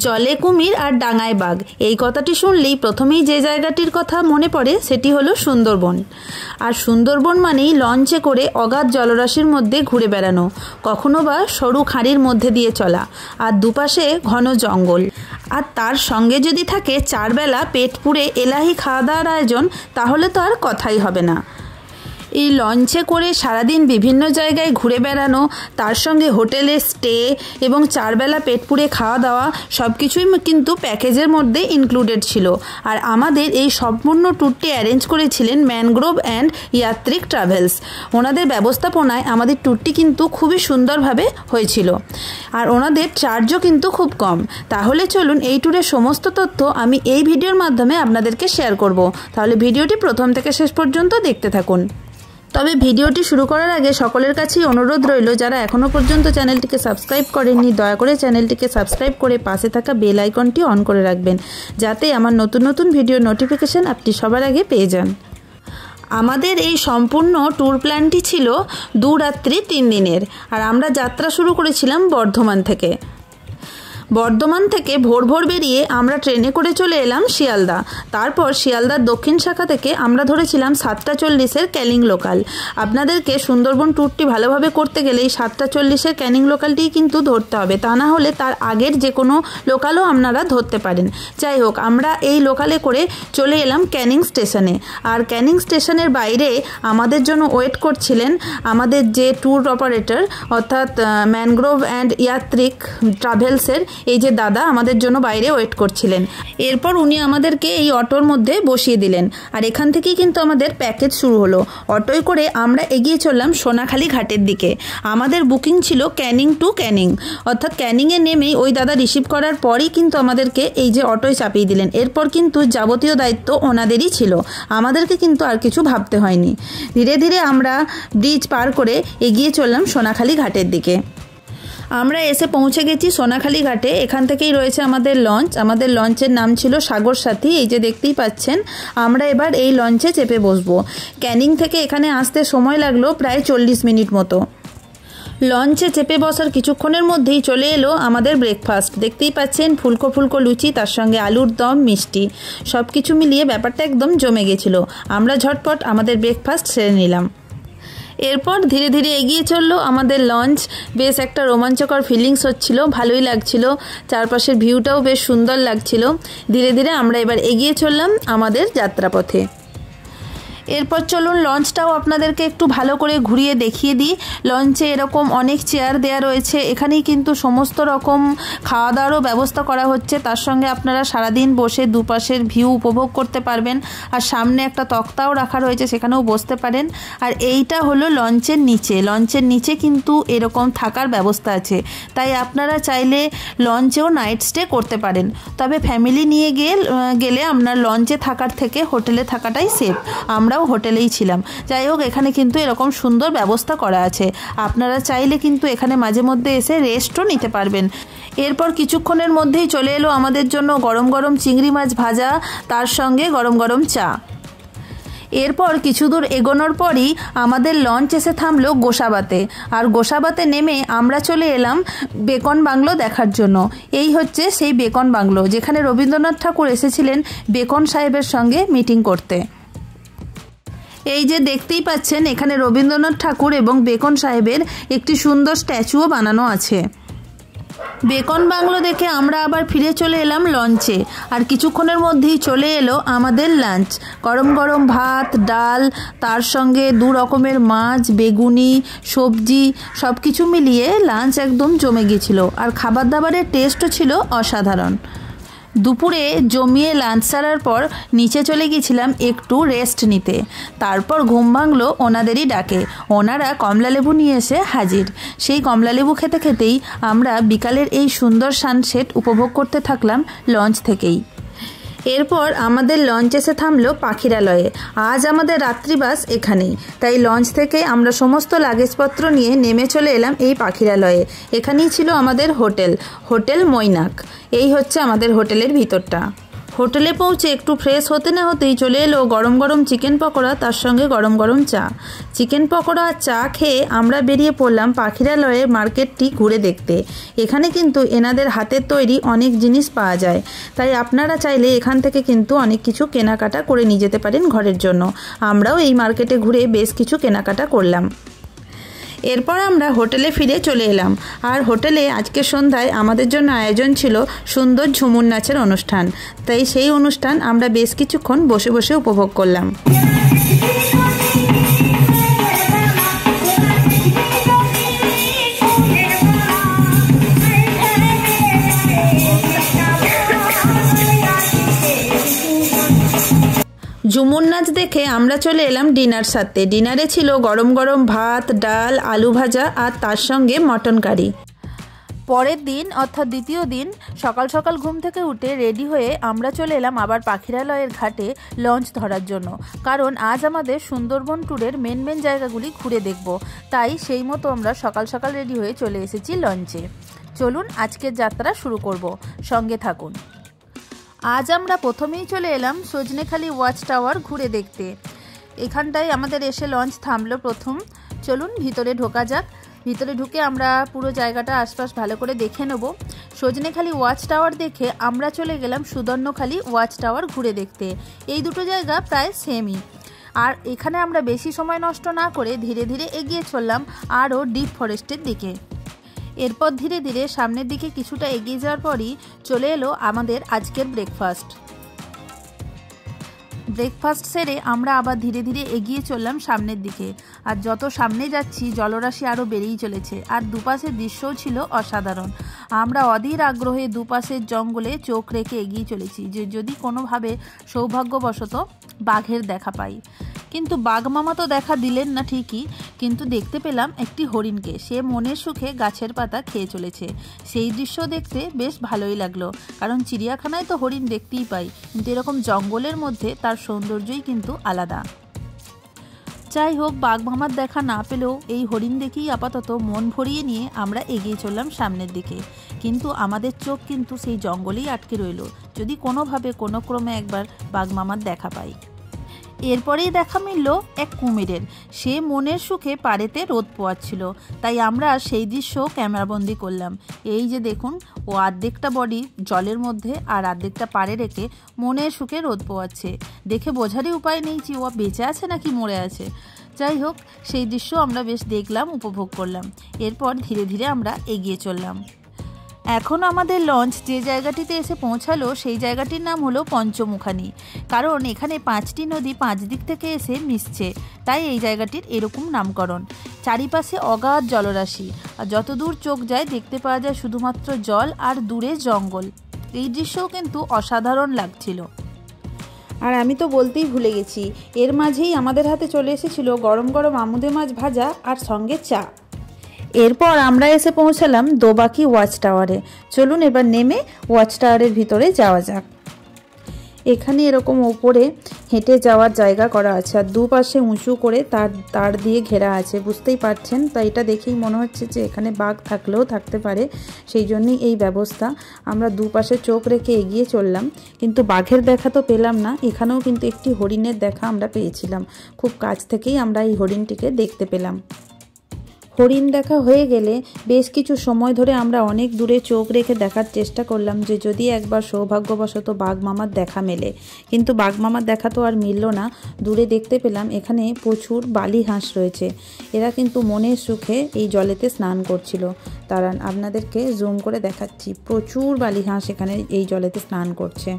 জলে কুমির আর ডাঙায় বাঘ এই কথাটি শুনলেই প্রথমেই যে জায়গাটির কথা মনে পড়ে সেটি হলো সুন্দরবন। আর সুন্দরবন মানেই লঞ্চে করে অগাধ জলরাশির মধ্যে ঘুরে বেড়ানো, কখনো বা সরু খাঁড়ির মধ্যে দিয়ে চলা, আর দুপাশে ঘন জঙ্গল, আর তার সঙ্গে যদি থাকে 4 বেলা পেট পুড়ে এলাহি খাওয়া দাওয়ার আয়োজন, তাহলে তো আর কথাই হবে না। এই লঞ্চে করে সারাদিন বিভিন্ন জায়গায় ঘুরে বেড়ানো, তার সঙ্গে হোটেলে স্টে এবং 4 বেলা পেট পুড়ে খাওয়া দাওয়া সব কিছুই কিন্তু প্যাকেজের মধ্যে ইনক্লুডেড ছিল। আর আমাদের এই সম্পূর্ণ ট্যুরটি অ্যারেঞ্জ করেছিলেন ম্যানগ্রোভ অ্যান্ড ইয়াত্রিক ট্রাভেলস। ওনাদের ব্যবস্থাপনায় আমাদের ট্যুরটি কিন্তু খুবই সুন্দরভাবে হয়েছিল, আর ওনাদের চার্জও কিন্তু খুব কম। তাহলে চলুন এই ট্যুরের সমস্ত তথ্য আমি এই ভিডিওর মাধ্যমে আপনাদেরকে শেয়ার করব। তাহলে ভিডিওটি প্রথম থেকে শেষ পর্যন্ত দেখতে থাকুন। তবে ভিডিওটি শুরু করার আগে সকলের কাছেই অনুরোধ রইল, যারা এখনও পর্যন্ত চ্যানেলটিকে সাবস্ক্রাইব করেননি দয়া করে চ্যানেলটিকে সাবস্ক্রাইব করে পাশে থাকা বেল আইকনটি অন করে রাখবেন, যাতে আমার নতুন নতুন ভিডিওর নোটিফিকেশান আপনি সবার আগে পেয়ে যান। আমাদের এই সম্পূর্ণ ট্যুর প্ল্যানটি ছিল 2 রাত্রি 3 দিনের, আর আমরা যাত্রা শুরু করেছিলাম বর্ধমান থেকে। বর্ধমান থেকে ভোর ভোর বেরিয়ে আমরা ট্রেনে করে চলে এলাম শিয়ালদা। তারপর শিয়ালদার দক্ষিণ শাখা থেকে আমরা ধরেছিলাম 7:40-এর ক্যানিং লোকাল। আপনাদেরকে সুন্দরবন ট্যুরটি ভালোভাবে করতে গেলে এই 7:40-এর ক্যানিং লোকালটিই কিন্তু ধরতে হবে, তা না হলে তার আগের যে কোনো লোকালও আপনারা ধরতে পারেন। যাই হোক, আমরা এই লোকালে করে চলে এলাম ক্যানিং স্টেশনে। আর ক্যানিং স্টেশনের বাইরে আমাদের জন্য ওয়েট করছিলেন আমাদের যে ট্যুর অপারেটর, অর্থাৎ ম্যানগ্রোভ অ্যান্ড ইয়াত্রিক ট্রাভেলসের এই যে দাদা আমাদের জন্য বাইরে ওয়েট করছিলেন। এরপর উনি আমাদেরকে এই অটোর মধ্যে বসিয়ে দিলেন, আর এখান থেকেই কিন্তু আমাদের প্যাকেজ শুরু হলো। অটোয় করে আমরা এগিয়ে চললাম সোনাখালি ঘাটের দিকে। আমাদের বুকিং ছিল ক্যানিং টু ক্যানিং, অর্থাৎ ক্যানিংয়ে নেমেই ওই দাদা রিসিভ করার পরই কিন্তু আমাদেরকে এই যে অটোয় চাপিয়ে দিলেন। এরপর কিন্তু যাবতীয় দায়িত্ব ওনাদেরই ছিল, আমাদেরকে কিন্তু আর কিছু ভাবতে হয়নি। ধীরে ধীরে আমরা ব্রিজ পার করে এগিয়ে চললাম সোনাখালি ঘাটের দিকে। আমরা এসে পৌঁছে গেছি সোনাখালি ঘাটে। এখান থেকেই রয়েছে আমাদের লঞ্চ। আমাদের লঞ্চের নাম ছিল সাগর সাথী, এই যে দেখতেই পাচ্ছেন। আমরা এবার এই লঞ্চে চেপে বসবো। ক্যানিং থেকে এখানে আসতে সময় লাগলো প্রায় 40 মিনিট মতো। লঞ্চে চেপে বসার কিছুক্ষণের মধ্যেই চলে এলো আমাদের ব্রেকফাস্ট। দেখতেই পাচ্ছেন ফুলকো ফুলকো লুচি, তার সঙ্গে আলুর দম, মিষ্টি, সব কিছু মিলিয়ে ব্যাপারটা একদম জমে গেছিলো। আমরা ঝটপট আমাদের ব্রেকফাস্ট সেরে নিলাম। এরপর ধীরে ধীরে এগিয়ে চললো আমাদের লঞ্চ। বেশ একটা রোমাঞ্চকর ফিলিংস হচ্ছিল, ভালোই লাগছিল, চারপাশের ভিউটাও বেশ সুন্দর লাগছিল। ধীরে ধীরে আমরা এবার এগিয়ে চললাম আমাদের যাত্রাপথে। এরপর চলুন লঞ্চটাও আপনাদেরকে একটু ভালো করে ঘুরিয়ে দেখিয়ে দিই। লঞ্চে এরকম অনেক চেয়ার দেয়া রয়েছে, এখানেই কিন্তু সমস্ত রকম খাওয়া দাওয়ারও ব্যবস্থা করা হচ্ছে। তার সঙ্গে আপনারা সারাদিন বসে দুপাশের ভিউ উপভোগ করতে পারবেন, আর সামনে একটা তক্তাও রাখা রয়েছে, সেখানেও বসতে পারেন। আর এইটা হলো লঞ্চের নিচে। লঞ্চের নিচে কিন্তু এরকম থাকার ব্যবস্থা আছে, তাই আপনারা চাইলে লঞ্চেও নাইট স্টে করতে পারেন। তবে ফ্যামিলি নিয়ে গেলে আপনার লঞ্চে থাকার থেকে হোটেলে থাকাটাই সেফ। আমরাও হোটেলেই ছিলাম। যাই হোক, এখানে কিন্তু এরকম সুন্দর ব্যবস্থা করা আছে, আপনারা চাইলে কিন্তু এখানে মাঝে মধ্যে এসে রেস্টও নিতে পারবেন। এরপর কিছুক্ষণের মধ্যেই চলে এলো আমাদের জন্য গরম গরম চিংড়ি মাছ ভাজা, তার সঙ্গে গরম গরম চা। এরপর কিছু দূর এগোনোর পরই আমাদের লঞ্চ এসে থামলো গোসাবাতে। আর গোসাবাতে নেমে আমরা চলে এলাম বেকন বাংলো দেখার জন্য। এই হচ্ছে সেই বেকন বাংলো, যেখানে রবীন্দ্রনাথ ঠাকুর এসেছিলেন বেকন সাহেবের সঙ্গে মিটিং করতে। এই যে দেখতেই পাচ্ছেন, এখানে রবীন্দ্রনাথ ঠাকুর এবং বেকন সাহেবের একটি সুন্দর স্ট্যাচুও বানানো আছে। বেকন বাংলো দেখে আমরা আবার ফিরে চলে এলাম লঞ্চে। আর কিছুক্ষণের মধ্যেই চলে এলো আমাদের লাঞ্চ। গরম গরম ভাত, ডাল, তার সঙ্গে 2 রকমের মাছ, বেগুনি, সবজি, সব কিছু মিলিয়ে লাঞ্চ একদম জমে গিয়েছিল। আর খাবার দাবারের টেস্টও ছিল অসাধারণ। দুপুরে জমিয়ে লাঞ্চ সারার পর নিচে চলে গেছিলাম একটু রেস্ট নিতে। তারপর ঘুম ভাঙলো ওনাদেরই ডাকে। ওনারা কমলালেবু নিয়ে এসে হাজির। সেই কমলালেবু খেতে খেতেই আমরা বিকালের এই সুন্দর সানসেট উপভোগ করতে থাকলাম লঞ্চ থেকেই। এরপর আমাদের লঞ্চ এসে থামলো পাখিরালয়ে। আজ আমাদের রাত্রিবাস এখানেই, তাই লঞ্চ থেকে আমরা সমস্ত লাগেজপত্র নিয়ে নেমে চলে এলাম এই পাখিরালয়ে। এখানেই ছিল আমাদের হোটেল মৈনাক। এই হচ্ছে আমাদের হোটেলের ভিতরটা। হোটেলে পৌঁছে একটু ফ্রেশ হতে না হতেই চলে এলো গরম গরম চিকেন পকোড়া, তার সঙ্গে গরম গরম চা। চিকেন পকোড়া আর চা খেয়ে আমরা বেরিয়ে পড়লাম পাখিরালয়ের মার্কেটটি ঘুরে দেখতে। এখানে কিন্তু এনাদের হাতের তৈরি অনেক জিনিস পাওয়া যায়, তাই আপনারা চাইলে এখান থেকে কিন্তু অনেক কিছু কেনাকাটা করে নিয়ে যেতে পারেন ঘরের জন্য। আমরাও এই মার্কেটে ঘুরে বেশ কিছু কেনাকাটা করলাম। এরপর আমরা হোটেলে ফিরে চলে এলাম। আর হোটেলে আজকে সন্ধ্যায় আমাদের জন্য আয়োজন ছিল সুন্দর ঝুমুর নাচের অনুষ্ঠান, তাই সেই অনুষ্ঠান আমরা বেশ কিছুক্ষণ বসে বসে উপভোগ করলাম। ঝুমুর নাচ দেখে আমরা চলে এলাম ডিনার সারতে। ডিনারে ছিল গরম গরম ভাত, ডাল, আলু ভাজা আর তার সঙ্গে মটন কারি। পরের দিন অর্থাৎ দ্বিতীয় দিন সকাল সকাল ঘুম থেকে উঠে রেডি হয়ে আমরা চলে এলাম আবার পাখিরালয়ের ঘাটে লঞ্চ ধরার জন্য, কারণ আজ আমাদের সুন্দরবন ট্যুরের মেন জায়গাগুলি ঘুরে দেখব। তাই সেই মতো আমরা সকাল সকাল রেডি হয়ে চলে এসেছি লঞ্চে। চলুন আজকের যাত্রা শুরু করব, সঙ্গে থাকুন। আজ আমরা প্রথমেই চলে এলাম সজনেখালি ওয়াচ টাওয়ার ঘুরে দেখতে। এখানটায় আমাদের এসে লঞ্চ থামলো প্রথম। চলুন ভিতরে ঢোকা যাক। ভিতরে ঢুকে আমরা পুরো জায়গাটা আশপাশ ভালো করে দেখে নেব। সজনেখালি ওয়াচ টাওয়ার দেখে আমরা চলে গেলাম সুদর্ণখালি ওয়াচ টাওয়ার ঘুরে দেখতে। এই দুটো জায়গা প্রায় সেমই। আর এখানে আমরা বেশি সময় নষ্ট না করে ধীরে ধীরে এগিয়ে চললাম আরও ডিপ ফরেস্টের দিকে। এরপর ধীরে ধীরে সামনের দিকে কিছুটা এগিয়ে যাওয়ার পরই চলে এলো আমাদের আজকের ব্রেকফাস্ট সেরে আমরা আবার ধীরে ধীরে এগিয়ে চললাম সামনের দিকে। আর যত সামনে যাচ্ছি জলরাশি আরও বেড়েই চলেছে, আর দুপাশের দৃশ্যও ছিল অসাধারণ। আমরা অধীর আগ্রহে দুপাশের জঙ্গলে চোখ রেখে এগিয়ে চলেছি যে যদি কোনোভাবে সৌভাগ্যবশত বাঘের দেখা পাই। কিন্তু বাঘ মামা তো দেখা দিলেন না ঠিকই, কিন্তু দেখতে পেলাম একটি হরিণকে। সে মনের সুখে গাছের পাতা খেয়ে চলেছে। সেই দৃশ্য দেখতে বেশ ভালোই লাগলো, কারণ চিড়িয়াখানায় তো হরিণ দেখতেই পাই, কিন্তু এরকম জঙ্গলের মধ্যে তার সৌন্দর্যই কিন্তু আলাদা। যাই হোক, বাঘ মামার দেখা না পেলেও এই হরিণ দেখেই আপাতত মন ভরিয়ে নিয়ে আমরা এগিয়ে চললাম সামনের দিকে। কিন্তু আমাদের চোখ কিন্তু সেই জঙ্গলেই আটকে রইল, যদি কোনোভাবে কোনো ক্রমে একবার বাঘ মামার দেখা পাই। এরপরেই দেখা মিলল এক কুমিরের। সে মনের সুখে পাড়েতে রোদ পোয়াচ্ছিল, তাই আমরা সেই দৃশ্য ক্যামেরাবন্দি করলাম। এই যে দেখুন, ও অর্ধেকটা বডি জলের মধ্যে আর অর্ধেকটা পাড়ে রেখে মনের সুখে রোদ পোয়াচ্ছে। দেখে বোঝারই উপায় নেই যে ও বেঁচে আছে নাকি মরে আছে। যাই হোক, সেই দৃশ্য আমরা বেশ দেখলাম, উপভোগ করলাম। এরপর ধীরে ধীরে আমরা এগিয়ে চললাম। এখন আমাদের লঞ্চ যে জায়গাটিতে এসে পৌঁছালো সেই জায়গাটির নাম হলো পঞ্চমুখানি, কারণ এখানে 5টি নদী 5 দিক থেকে এসে মিশছে, তাই এই জায়গাটির এরকম নামকরণ। চারিপাশে অগাধ জলরাশি, আর যতদূর চোখ যায় দেখতে পাওয়া যায় শুধুমাত্র জল আর দূরে জঙ্গল। এই দৃশ্যও কিন্তু অসাধারণ লাগছিল। আর আমি তো বলতেই ভুলে গেছি, এর মাঝেই আমাদের হাতে চলে এসেছিল গরম গরম আমুদে মাছ ভাজা আর সঙ্গে চা। এরপর আমরা এসে পৌঁছালাম দোবাকি ওয়াচ টাওয়ারে। চলুন এবার নেমে ওয়াচ টাওয়ারের ভিতরে যাওয়া যাক। এখানে এরকম ওপরে হেঁটে যাওয়ার জায়গা করা আছে, আর দুপাশে উঁচু করে তার দিয়ে ঘেরা আছে, বুঝতেই পারছেন। তাই এটা দেখেই মনে হচ্ছে যে এখানে বাঘ থাকলেও থাকতে পারে, সেই জন্যই এই ব্যবস্থা। আমরা দুপাশে চোখ রেখে এগিয়ে চললাম, কিন্তু বাঘের দেখা তো পেলাম না। এখানেও কিন্তু একটি হরিণের দেখা আমরা পেয়েছিলাম। খুব কাছ থেকেই আমরা এই হরিণটিকে দেখতে পেলাম। হরিণ দেখা হয়ে গেলে বেশ কিছু সময় ধরে আমরা অনেক দূরে চোখ রেখে দেখার চেষ্টা করলাম যে যদি একবার সৌভাগ্যবশত বাঘ মামার দেখা মেলে, কিন্তু বাঘ মামার দেখা তো আর মিলল না। দূরে দেখতে পেলাম এখানে প্রচুর বালি হাঁস রয়েছে। এরা কিন্তু মনের সুখে এই জলেতে স্নান করছিল। দাঁড়ান আপনাদেরকে জুম করে দেখাচ্ছি, প্রচুর বালি হাঁস এখানে এই জলেতে স্নান করছে।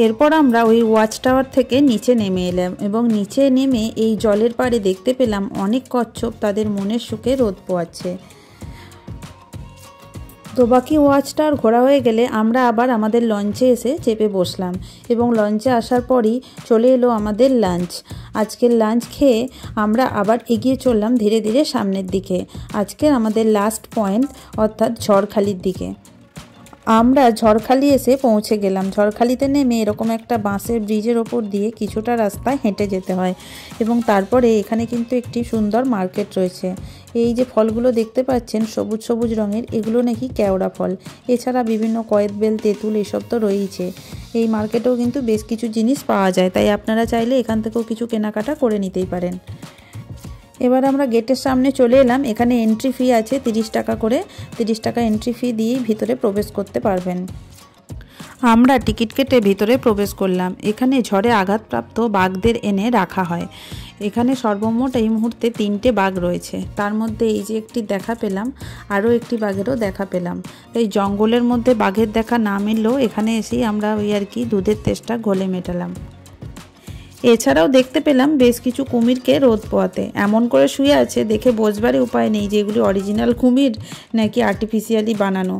এরপর আমরা ওই ওয়াচ টাওয়ার থেকে নিচে নেমে এলাম, এবং নিচে নেমে এই জলের পাড়ে দেখতে পেলাম অনেক কচ্ছপ তাদের মনের সুখে রোদ পোয়াচ্ছে। দোবাকি ওয়াচ টাওয়ার ঘোরা হয়ে গেলে আমরা আবার আমাদের লঞ্চে এসে চেপে বসলাম, এবং লঞ্চে আসার পরই চলে এলো আমাদের লাঞ্চ। আজকের লাঞ্চ খেয়ে আমরা আবার এগিয়ে চললাম ধীরে ধীরে সামনের দিকে, আজকের আমাদের লাস্ট পয়েন্ট অর্থাৎ ঝড়খালির দিকে। আমরা ঝড়খালি এসে পৌঁছে গেলাম। ঝড়খালিতে নেমে এরকম একটা বাঁশের ব্রিজের ওপর দিয়ে কিছুটা রাস্তা হেঁটে যেতে হয় এবং তারপরে এখানে কিন্তু একটি সুন্দর মার্কেট রয়েছে। এই যে ফলগুলো দেখতে পাচ্ছেন সবুজ সবুজ রঙের, এগুলো নাকি কেওড়া ফল। এছাড়া বিভিন্ন কয়েদবেল, তেঁতুল এসব তো রয়েইছে। এই মার্কেটেও কিন্তু বেশ কিছু জিনিস পাওয়া যায়, তাই আপনারা চাইলে এখান থেকেও কিছু কেনাকাটা করে নিতেই পারেন। এবার আমরা গেটের সামনে চলে এলাম। এখানে এন্ট্রি ফি আছে 30 টাকা করে। 30 টাকা এন্ট্রি ফি দিয়েই ভিতরে প্রবেশ করতে পারবেন। আমরা টিকিট কেটে ভিতরে প্রবেশ করলাম। এখানে ঝড়ে আঘাতপ্রাপ্ত বাঘদের এনে রাখা হয়। এখানে সর্বমোট এই মুহূর্তে 3টে বাঘ রয়েছে। তার মধ্যে এই যে একটি দেখা পেলাম, আরও একটি বাঘেরও দেখা পেলাম। এই জঙ্গলের মধ্যে বাঘের দেখা না মিললেও এখানে এসেই আমরা ওই আর কি দুধের তেষ্টা ঘোলে মেটালাম। এছাড়াও দেখতে পেলাম বেশ কিছু কুমিরকে রোদ পোয়াতে। এমন করে শুয়ে আছে দেখে বোঝবারই উপায় নেই যে এগুলি অরিজিনাল কুমির নাকি আর্টিফিশিয়ালি বানানো।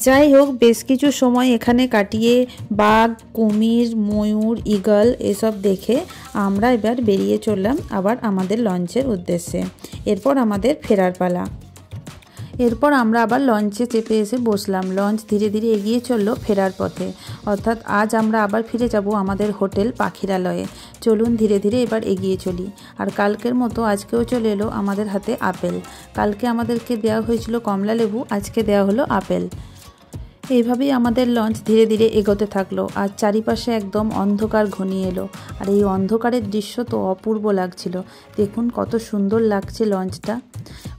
যাই হোক, বেশ কিছু সময় এখানে কাটিয়ে বাঘ, কুমির, ময়ূর, ঈগল এসব দেখে আমরা এবার বেরিয়ে চললাম আবার আমাদের লঞ্চের উদ্দেশ্যে। এরপর আমাদের ফেরার পালা। এরপর আমরা আবার লঞ্চে চেপে এসে বসলাম। লঞ্চ ধীরে ধীরে এগিয়ে চললো ফেরার পথে, অর্থাৎ আজ আমরা আবার ফিরে যাব আমাদের হোটেল পাখিরালয়ে। চলুন ধীরে ধীরে এবার এগিয়ে চলি। আর কালকের মতো আজকেও চলে এলো আমাদের হাতে আপেল। কালকে আমাদেরকে দেওয়া হয়েছিল কমলা লেবু, আজকে দেওয়া হলো আপেল। এইভাবেই আমাদের লঞ্চ ধীরে ধীরে এগোতে থাকলো আর চারিপাশে একদম অন্ধকার ঘনিয়ে এলো। আর এই অন্ধকারের দৃশ্য তো অপূর্ব লাগছিল। দেখুন কত সুন্দর লাগছে লঞ্চটা।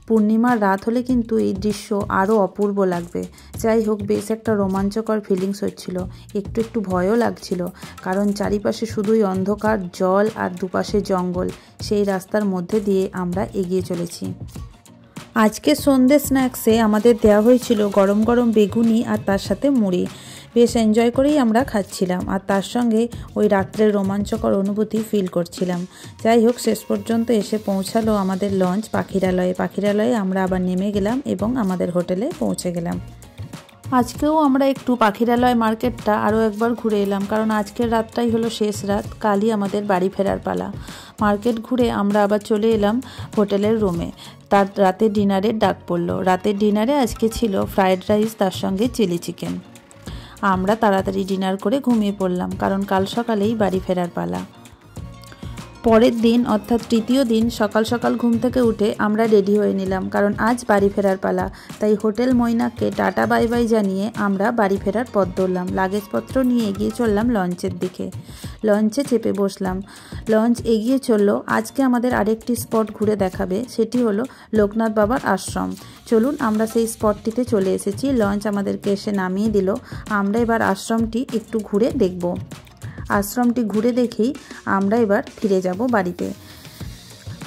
পূর্ণিমার রাত হলে কিন্তু এই দৃশ্য আরও অপূর্ব লাগবে। যাই হোক, বেশ একটা রোমাঞ্চকর ফিলিংস হচ্ছিল, একটু একটু ভয়ও লাগছিল, কারণ চারিপাশে শুধুই অন্ধকার, জল আর দুপাশে জঙ্গল। সেই রাস্তার মধ্যে দিয়ে আমরা এগিয়ে চলেছি। আজকে সন্ধ্যে স্ন্যাক্সে আমাদের দেওয়া হয়েছিল গরম গরম বেগুনি আর তার সাথে মুড়ি। বেশ এনজয় করেই আমরা খাচ্ছিলাম আর তার সঙ্গে ওই রাত্রের রোমাঞ্চকর অনুভূতি ফিল করছিলাম। যাই হোক, শেষ পর্যন্ত এসে পৌঁছালো আমাদের লঞ্চ পাখিরালয়ে। পাখিরালয়ে আমরা আবার নেমে গেলাম এবং আমাদের হোটেলে পৌঁছে গেলাম। আজকেও আমরা একটু পাখিরালয় মার্কেটটা আরও একবার ঘুরে এলাম, কারণ আজকের রাতটাই হলো শেষ রাত। কালই আমাদের বাড়ি ফেরার পালা। মার্কেট ঘুরে আমরা আবার চলে এলাম হোটেলের রুমে। তার রাতের ডিনারের ডাক পড়লো। রাতের ডিনারে আজকে ছিল ফ্রায়েড রাইস, তার সঙ্গে চিলি চিকেন। আমরা তাড়াতাড়ি ডিনার করে ঘুমিয়ে পড়লাম, কারণ কাল সকালেই বাড়ি ফেরার পালা। পরের দিন অর্থাৎ তৃতীয় দিন সকাল সকাল ঘুম থেকে উঠে আমরা রেডি হয়ে নিলাম, কারণ আজ বাড়ি ফেরার পালা। তাই হোটেল মৈনাককে টাটা বাই বাই জানিয়ে আমরা বাড়ি ফেরার পথ ধরলাম। লাগেজপত্র নিয়ে এগিয়ে চললাম লঞ্চের দিকে। লঞ্চে চেপে বসলাম। লঞ্চ এগিয়ে চললো। আজকে আমাদের আরেকটি স্পট ঘুরে দেখাবে, সেটি হলো লোকনাথ বাবার আশ্রম। চলুন, আমরা সেই স্পটটিতে চলে এসেছি। লঞ্চ আমাদেরকে এসে নামিয়ে দিল। আমরা এবার আশ্রমটি একটু ঘুরে দেখব। আশ্রমটি ঘুরে দেখেই আমরা এবার ফিরে যাব বাড়িতে।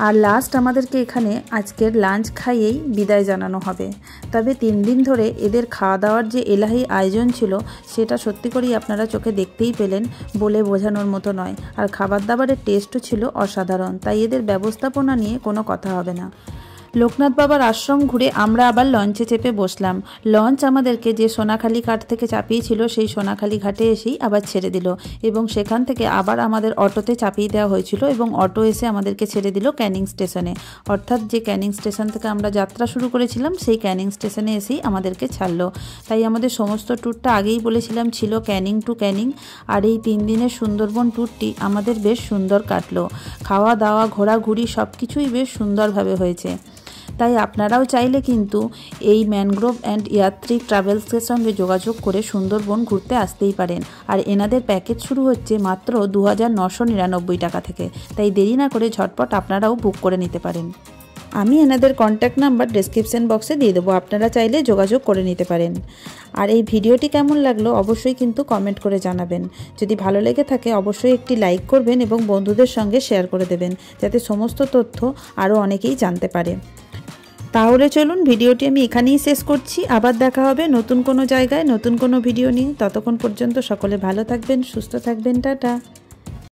আর লাস্ট আমাদেরকে এখানে আজকের লাঞ্চ খাইয়েই বিদায় জানানো হবে। তবে 3 দিন ধরে এদের খাওয়া দাওয়ার যে এলাহি আয়োজন ছিল, সেটা সত্যি করেই আপনারা চোখে দেখতেই পেলেন, বলে বোঝানোর মতো নয়। আর খাবার দাবারের টেস্টও ছিল অসাধারণ, তাই এদের ব্যবস্থাপনা নিয়ে কোনো কথা হবে না। লোকনাথ বাবার আশ্রম ঘুরে আমরা আবার লঞ্চে চেপে বসলাম। লঞ্চ আমাদেরকে যে সোনাখালি ঘাট থেকে চাপিয়েছিল, সেই সোনাখালি ঘাটে এসেই আবার ছেড়ে দিল এবং সেখান থেকে আবার আমাদের অটোতে চাপিয়ে দেওয়া হয়েছিল এবং অটো এসে আমাদেরকে ছেড়ে দিল ক্যানিং স্টেশনে। অর্থাৎ যে ক্যানিং স্টেশন থেকে আমরা যাত্রা শুরু করেছিলাম, সেই ক্যানিং স্টেশনে এসেই আমাদেরকে ছাড়লো। তাই আমাদের সমস্ত ট্যুরটা আগেই বলেছিলাম ছিল ক্যানিং টু ক্যানিং। আর এই 3 দিনের সুন্দরবন ট্যুরটি আমাদের বেশ সুন্দর কাটলো। খাওয়া দাওয়া, ঘোরাঘুরি সব কিছুই বেশ সুন্দরভাবে হয়েছে। তাই আপনারাও চাইলে কিন্তু এই ম্যানগ্রোভ অ্যান্ড ইয়াত্রী ট্রাভেলসের সঙ্গে যোগাযোগ করে সুন্দরবন ঘুরতে আসতেই পারেন। আর এনাদের প্যাকেজ শুরু হচ্ছে মাত্র 2999 টাকা থেকে। তাই দেরি না করে ঝটপট আপনারাও বুক করে নিতে পারেন। আমি এনাদের কন্ট্যাক্ট নাম্বার ডেসক্রিপশন বক্সে দিয়ে দেবো, আপনারা চাইলে যোগাযোগ করে নিতে পারেন। আর এই ভিডিওটি কেমন লাগলো অবশ্যই কিন্তু কমেন্ট করে জানাবেন। যদি ভালো লেগে থাকে অবশ্যই একটি লাইক করবেন এবং বন্ধুদের সঙ্গে শেয়ার করে দেবেন, যাতে সমস্ত তথ্য আরও অনেকেই জানতে পারে। তাহলে চলুন, ভিডিওটি আমি এখানেই শেষ করছি। আবার দেখা হবে নতুন কোনো জায়গায় নতুন কোনো ভিডিও নিয়ে। ততক্ষণ পর্যন্ত সকলে ভালো থাকবেন, সুস্থ থাকবেন। টাটা।